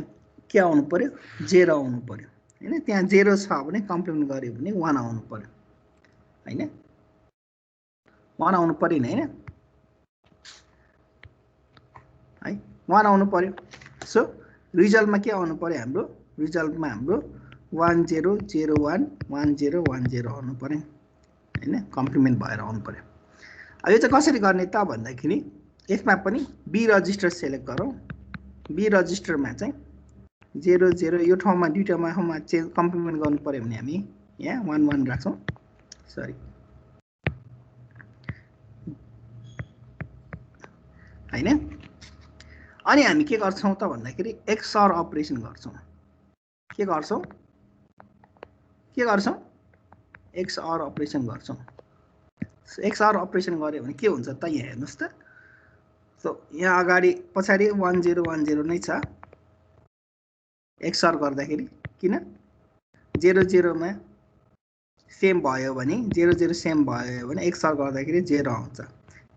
के आउनु पर्यो 0 आउनु पर्यो हैन त्यहाँ 0 छ भने कम्प्लिमेन्ट गर्यो भने 1 आउनु पर्यो हैन 1 आउनु पर्यो नि हैन है 1 आउनु पर्यो सो रिजल्टमा के आउनु पर्यो हाम्रो रिजल्टमा हाम्रो 1001 1010 आउनु पर्यो हैन कम्प्लिमेन्ट भएर आउनु पर्यो अब यो चाहिँ कसरी गर्ने त भन्दाखेरि यसमा पनि बी रजिस्टर सेलेक्ट गरौँ बी रजिस्टरमा चाहिँ 00 यो ठाउँमा दुईटामा चाहिँ कम्प्लिमेन्ट गर्नु पर्यो भने हामी यहाँ 11 राख्छौँ सरी हैन अनि हामी के गर्छौं त भन्दाखेरि XOR अपरेसन गर्छौं के गर्छौं XOR अपरेसन गर्छौं XOR अपरेसन गर्यो भने के हुन्छ त यहाँ हेर्नुस् त सो यहाँ अगाडि पछाडी 1010 नै छ XOR गर्दाखेरि किन 00 मा सेम भयो भने 00 सेम भयो भने XOR गर्दाखेरि 0 आउँछ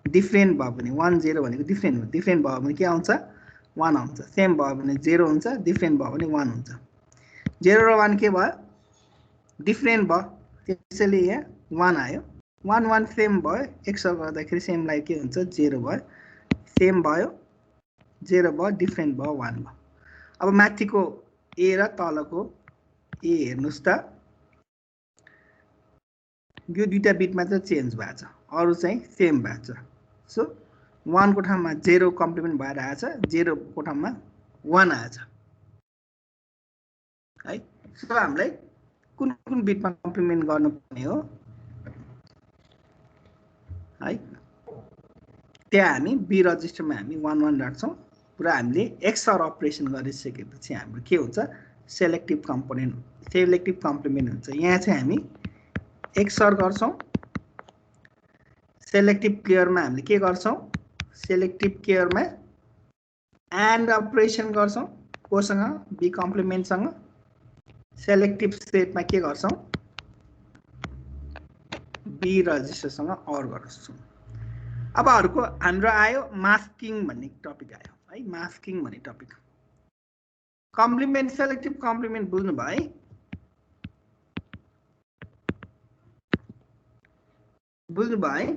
डिफरेन्ट भयो भने 10 भनेको डिफरेन्ट हो डिफरेन्ट भयो भने के आउँछ 1 आउँछ सेम भयो भने 0 हुन्छ डिफरेन्ट भयो भने 1 हुन्छ 0 र 1 के भयो डिफरेन्ट भयो त्यसैले यहाँ 1 आयो 1 1 सेम भयो XOR गर्दाखेरि सेमलाई के हुन्छ 0 भयो सेम भयो 0 भयो डिफरेन्ट भयो 1 भयो अब माथिको A र तलको A हेर्नुस् त यो दुईटा बिट मात्र चेन्ज भएको छ अरु चाहिँ सेम भएको छ सो 1 को ठाउँमा 0 कम्प्लिमेन्ट भएर आछ 0 को ठाउँमा 1 आछ है सो हामीलाई कुन कुन बिटमा कम्प्लिमेन्ट गर्नुपर्ने हो है त्यहाँ हामी बी रजिस्टरमा हामी 11 राख्छौं र हामीले XOR अपरेसन गरिसकेपछि हाम्रो के हुन्छ सेलेक्टिभ कम्प्लिमेन्ट हुन्छ यहाँ चाहिँ हामी XOR गर्छौं सेलेक्टिभ क्लियरमा हामीले के गर्छौं सेलेक्टिभ क्लियरमा एन्ड अपरेसन गर्छौं कोसँग बी कम्प्लिमेन्ट सँग सेलेक्टिभ सेटमा के गर्छौं बी रजिस्टर सँग OR गर्छौं अब अर्को हाम्रो आयो मास्किङ भन्ने टपिक आयो है मास्किङ भन्ने टपिक कम्प्लिमेन्ट सेलेक्टिभ कम्प्लिमेन्ट बुझ्नु भयो है बुझ्नु भयो है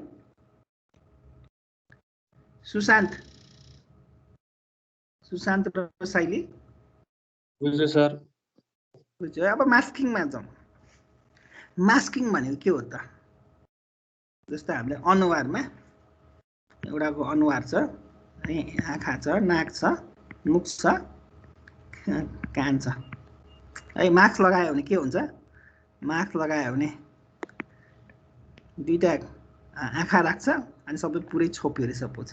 सुशान्त र शैली बुझ्यो सर बुझ्यो अब मास्किङमा जाउँ मास्किङ भनेको के हो त जस्तो हामीले अनुहारमा एउटाको अनुहार छ है आँखा छ नाक छ मुख छ कान छ है मास्क लगायो भने के हुन्छ मास्क लगायो भने दुईटा आँखा राख्छ अनि सबै पुरै छोप्यो रे सपोज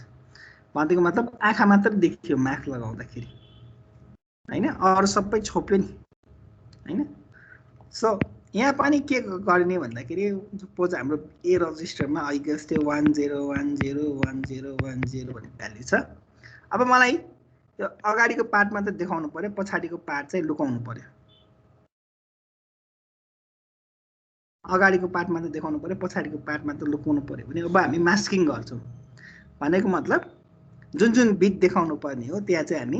भन्दिको मतलब आँखा मात्र देखियो मास्क लगाउँदाखेरि हैन अरु सबै छोप्यो नि हैन सो यहाँ पनि के गर्ने भन्दाखेरि सपोज हाम्रो ए रजिस्टरमा अहिले जस्तै 10101010 भन्ने भ्यालु छ अब मलाई यो अगाडिको पार्ट मात्र देखाउनु पर्यो पछाडिको पार्ट चाहिँ लुकाउनु पर्यो अगाडिको पार्ट मात्र देखाउनु पर्यो पछाडिको पार्ट मात्र लुकाउनु पर्यो भने अब हामी मास्किङ गर्छौं भनेको मतलब जुन जुन बिट देखाउनु पर्ने हो त्यहाँ चाहिँ हामी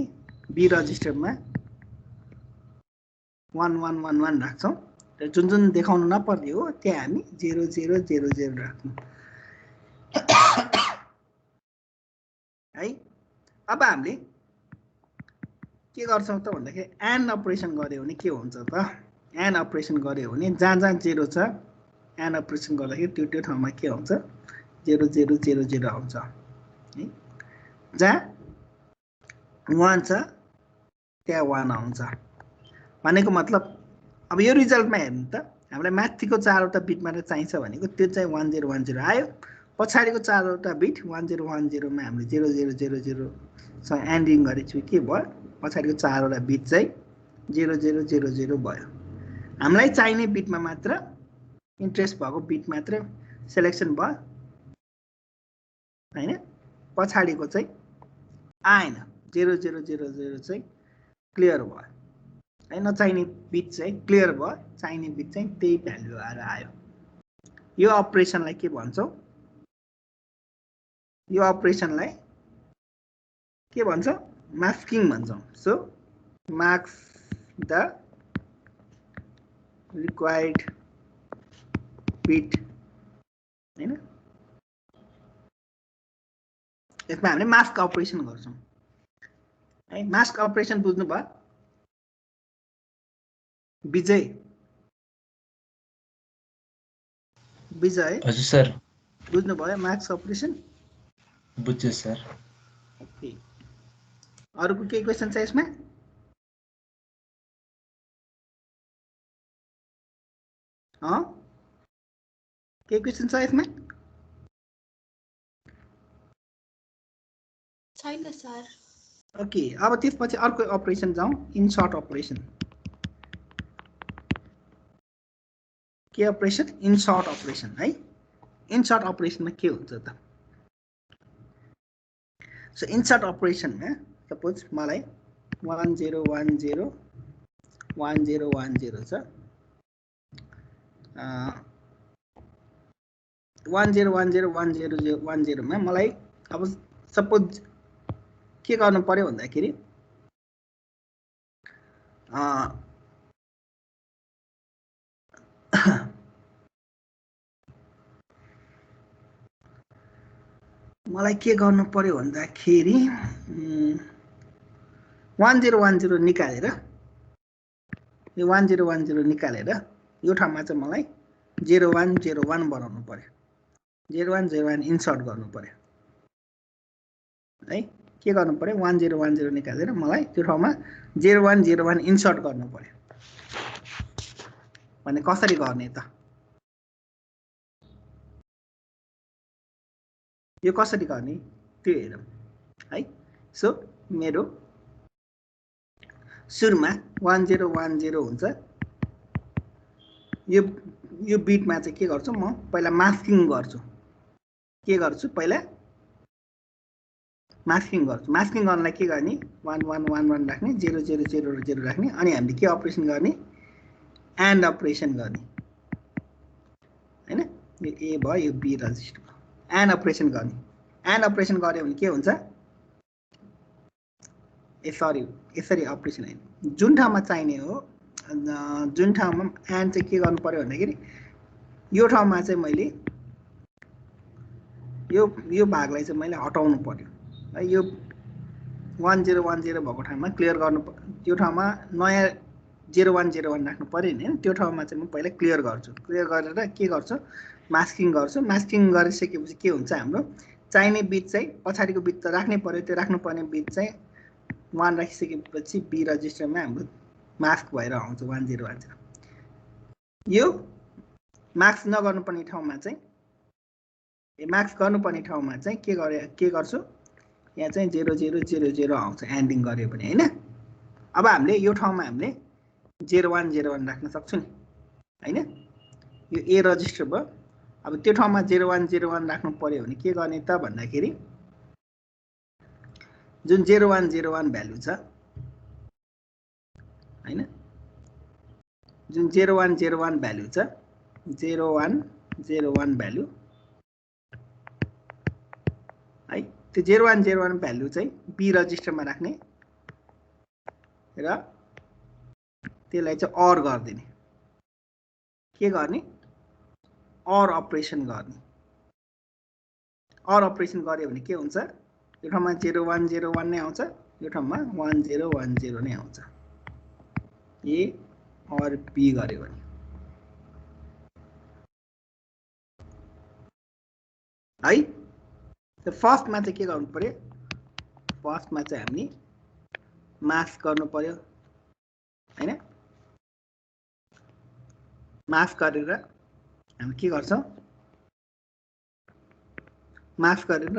बी रजिस्टरमा 1111 राख्छौं र जुन जुन देखाउनु नपर्ने हो त्यहाँ हामी 0000 राख्छौं है अब हामीले के गर्छौं त भन्दाखेरि एन्ड अपरेसन गर्यो भने के हुन्छ त एन्ड अपरेसन गर्यो भने जहाँ जहाँ 0 छ एन्ड अपरेसन गर्दाखेरि त्यो ठाउँमा के आउँछ 0000 आउँछ है जहाँ 1 छ त्यहाँ 1 आउँछ भनेको मतलब अब यो रिजल्टमा हेर्नु त हामीलाई माथिको 4 वटा बिट मात्र चाहिन्छ भनेको त्यो चाहिँ 1010 आयो पछाडिको 4 वटा बिट 1010 मा हामीले 0000 सँग एन्डिङ गरेछु के भयो पछाडिको 4 वटा बिट चाहिँ 0000 भयो हामीलाई चाहिने बिटमा मात्र इन्ट्रेस्ट भएको बिट मात्र सिलेक्सन भयो हैन पछाडिको चाहिँ आएन 0000 चाहिँ क्लियर भयो है नचाहिने बिट चाहिँ क्लियर भयो चाहिने बिट चाहिँ त्यही भ्यालु आएर आयो यो अपरेसनलाई के भन्छौं यो अपरेसनलाई के भन्छ मास्किङ भन्छौं so marks the required bit हैन यसमा हामीले मास्क अपरेसन गर्छौं है मास्क अपरेसन बुझ्नु भयो विजय हजुर सर बुझ्नु भयो मास्क अपरेसन बुझ्छु सर ओके अरुको के क्वेशन छ यसमा के क्वेशन छ यसमा छैन सर ओके अब त्यसपछि अर्को अपरेसन जाउँ इनसर्ट अपरेसन के अपरेसन इनसर्ट अपरेसन है इनसर्ट अपरेसनमा के हुन्छ त सो इनसर्ट अपरेसनमा सपोज मलाई 1010 1010 छ 1010 मा मलाई अब सपोज के गर्नु पर्यो भन्दाखेरि मलाई के गर्नु पर्यो भन्दाखेरि 1010 निकालेर यो 1010 निकालेर यो ठाउँमा चाहिँ मलाई 0101 बनाउनु पर्यो 0101 इन्सर्ट गर्नु पर्यो है के गर्नु पर्यो 1010 निकालेर मलाई त्यो ठाउँमा 0101 इन्सर्ट गर्नु पर्यो भने कसरी गर्ने त यो कसरी गर्ने त्यो हेरौँ है सो मेरो सुरुमा 1010 हुन्छ यो बिटमा चाहिँ के गर्छु म पहिला मास्किङ गर्छु के गर्छु पहिला मास्किङ गर्छु मास्किङ गर्नलाई के गर्ने 1111 राख्ने 0000 राख्ने अनि हामीले के अपरेसन गर्ने एन्ड अपरेसन गर्ने हैन यो ए भयो यो बी रजिस्टर एन्ड अपरेसन गर्ने एन्ड अपरेसन गर्यो भने के हुन्छ यसरी अपरेसन हैन जुन ठाउँमा चाहिने हो जुन ठाउँमा एन्ड चाहिँ के गर्नु पर्यो भन्दाखेरि यो ठाउँमा चाहिँ मैले यो भागलाई चाहिँ मैले हटाउनु पर्यो है यो 1010 भएको ठाउँमा क्लियर गर्नु त्यो ठाउँमा नयाँ 0101 राख्नु पर्यो नि त्यो ठाउँमा चाहिँ म पहिला क्लियर गर्छु क्लियर गरेर के गर्छु मास्किङ गर्छु मास्किङ गरिसकेपछि के हुन्छ हाम्रो चाहिने बिट चाहिँ पछाडिको बिट त राख्नै पर्यो त्यो राख्नुपर्ने बिट चाहिँ 1 राखिसकेपछि बी रजिस्टरमा हाम्रो मास्क भएर आउँछ 1010 यो मार्क्स नगर्नुपर्ने ठाउँमा चाहिँ मार्क्स गर्नुपर्ने ठाउँमा चाहिँ के गर्छु यहाँ चाहिँ 0000 आउँछ एन्डिङ गर्यो भने हैन अब हामीले यो ठाउँमा हामीले 0101 राख्न सक्छौं नि हैन यो ए रजिस्टर भयो अब त्यो ठाउँमा 0101 राख्नु पर्यो भने के गर्ने त भन्दाखेरि जुन 0101 भ्यालु छ हैन जुन 0101 भ्यालु छ 0101 भ्यालु है त्यो 0101 भ्यालु चाहिँ बी रजिस्टरमा राख्ने र त्यसलाई चाहिँ अर गर्दिने के गर्ने अर अपरेसन गर्ने अर अपरेसन गर्यो भने के हुन्छ यो ठाउँमा 0101 नै आउँछ यो ठाउँमा 1010 नै आउँछ ए अर बी गर्यो भने है त फर्स्टमा चाहिँ के गर्नु पर्यो फर्स्टमा चाहिँ हामी मास्क गर्नु पर्यो हैन मास्क गरेर हामी के गर्छौं मास्क गरेर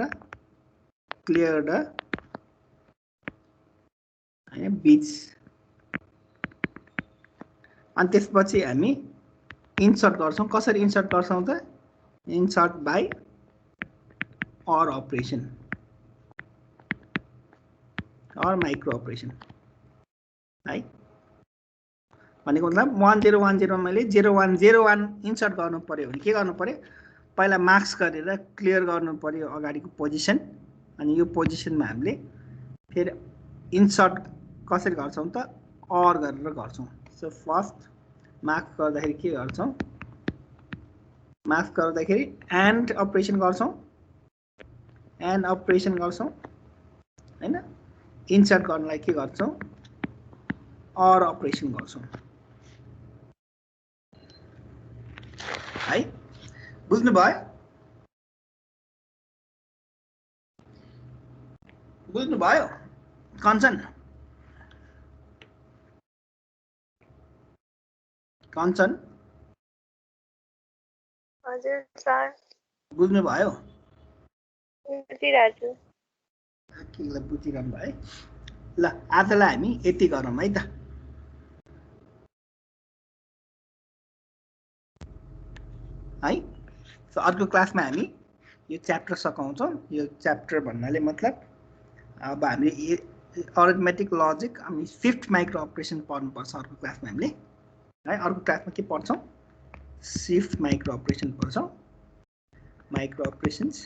क्लियर द हैन बिट्स अनि त्यसपछि हामी इन्सर्ट गर्छौं कसरी इन्सर्ट गर्छौं त insert by or operation or micro operation है भनेको मतलब 1010 मैले 0101 इन्सर्ट गर्नु पर्यो भने के गर्नु पर्यो पहिला मार्क्स गरेर क्लियर गर्नु पर्यो अगाडिको पोजिसन अनि यो पोजिसनमा हामीले फेरि इन्सर्ट कसरी गर्छौं त अर गरेर गर्छौं सो फर्स्ट मार्क गर्दाखेरि के गर्छौं मार्क गर्दाखेरि एन्ड अपरेसन गर्छौं हैन इन्सर्ट गर्नलाई के गर्छौं अर अपरेसन गर्छौं है बुझ्नु भयो कञ्चन हजुर सर बुझ्नु भयो बुझिरहेछु केलाई बुझिरहनु भयो है ल आजलाई हामी यति गरौँ है त है सो अर्को क्लासमा हामी यो च्याप्टर सकाउँछौँ यो च्याप्टर भन्नाले मतलब अब हामीले अरिथमेटिक लजिक हामी शिफ्ट माइक्रो अपरेसन पढ्नुपर्छ अर्को क्लासमा हामीले है अर्को क्लासमा के पढ्छौँ शिफ्ट माइक्रो अपरेसन पढ्छौँ माइक्रो अपरेसन्स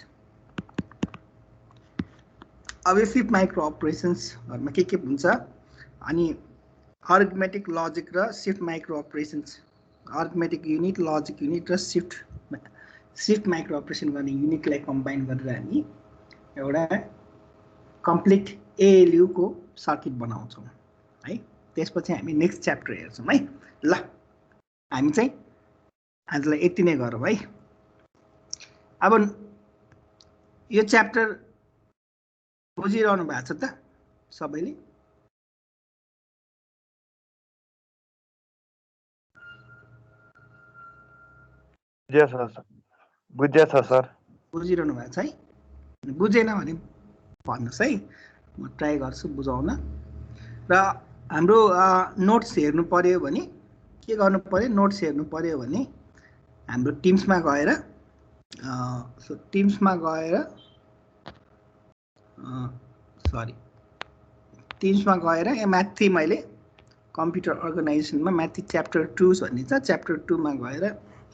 अब यो शिफ्ट माइक्रो अपरेसन्सहरुमा के हुन्छ अनि अरिथमेटिक लजिक र shift micro operations arithmetic unit logic unit र शिफ्ट माइक्रो अपरेसन गर्ने युनिटलाई कम्बाइन गरेर हामी एउटा कम्प्लिट एएलयू को सर्किट बनाउँछौँ है त्यसपछि हामी नेक्स्ट च्याप्टर हेर्छौँ है ल हामी चाहिँ आजलाई यति नै गरौँ है अब यो च्याप्टर बुझिरहनु भएको छ त सबैले बुझ्छ सर बुझिरहनु भएको छ है बुझेन भने भन्नुस् है म ट्राई गर्छु बुझाउन र हाम्रो नोट्स हेर्नु पर्यो भने के गर्नु पर्यो नोट्स हेर्नु पर्यो भने हाम्रो टिम्समा गएर यहाँ माथि मैले कम्प्युटर अर्गनाइजेसनमा माथि च्याप्टर 2 भन्ने छ च्याप्टर 2 मा गएर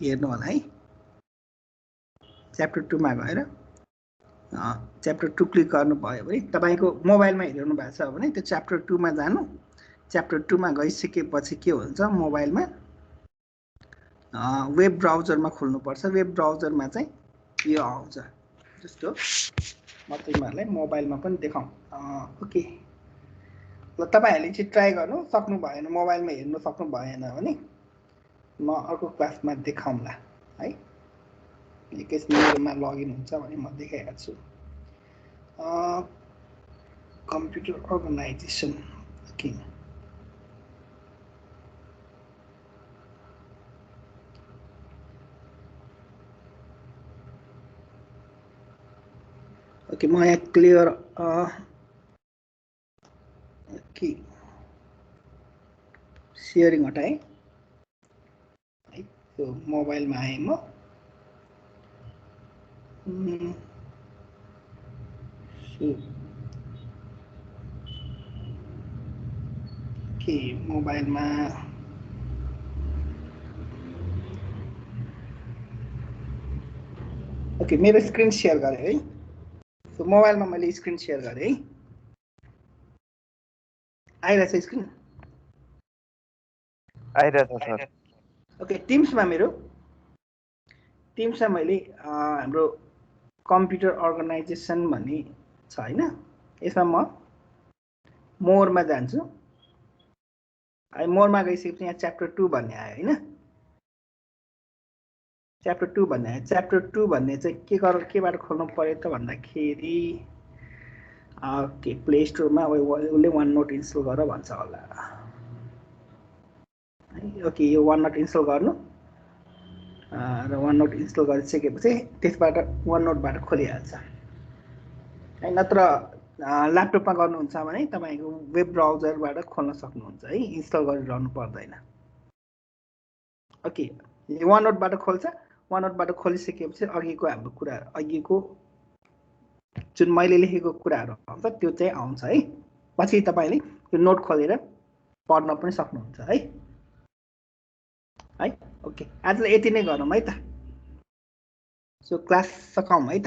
हेर्नु होला है च्याप्टर 2 मा गएर च्याप्टर 2 क्लिक गर्नुभयो भने तपाईको मोबाइलमा हेर्नु भएको छ भने त्यो च्याप्टर 2 मा जानु च्याप्टर 2 मा गइसकेपछि के हुन्छ मोबाइलमा वेब ब्राउजरमा खोल्नु पर्छ वेब ब्राउजरमा चाहिँ यो आउँछ जस्तो म तिमीहरुलाई मोबाइलमा पनि देखाउँ ओके ल तपाईहरुले चाहिँ ट्राई गर्नु सक्नु भएन मोबाइलमा हेर्नु सक्नु भएन भने म अर्को क्लासमा देखाउँला है एकैछिन मेरोमा लगइन हुन्छ भने म देखाइहाल्छु कम्प्युटर अर्गनाइजेसन ओके ओके म यहाँ क्लियर ओके शेयरिङ हटाएँ है त्यो मोबाइलमा आएँ म ओके मोबाइलमा ओके मेरो स्क्रिन शेयर गरेँ है सो मोबाइलमा मैले स्क्रिन शेयर गरेँ है आइरहेछ स्क्रिन आइरहेछ सर ओके टिम्समा मेरो टिम्समा मैले हाम्रो कम्प्युटर अर्गनाइजेसन भन्ने छ हैन यसमा म मोरमा जान्छु है मोरमा गइसकेपछि यहाँ च्याप्टर 2 भन्ने आयो हैन च्याप्टर 2 भन्ने आयो च्याप्टर 2 भन्ने चाहिँ केबाट खोल्नु पर्यो त भन्दाखेरि ओके प्ले स्टोरमा उले वन नोट इन्स्टल गर भन्छ होला ओके यो वन नोट इन्स्टल गर्नु र वन नोट इन्स्टल गरिसकेपछि त्यसबाट वन नोटबाट खोलिहाल्छ है नत्र ल्यापटपमा गर्नुहुन्छ भने तपाईको वेब ब्राउजरबाट खोल्न सक्नुहुन्छ है इन्स्टल गरिरहनु पर्दैन ओके यो वन नोटबाट खोल्छ वन नोटबाट खोलिसकेपछि अघिको हाम्रो कुरा अघिको जुन मैले लेखेको कुराहरु आउँछ त्यो चाहिँ आउँछ है पछि तपाईले यो नोट खोलेर पढ्न पनि सक्नुहुन्छ है ओके आजलाई यति नै गरौँ है त सो क्लास सकाउँ है त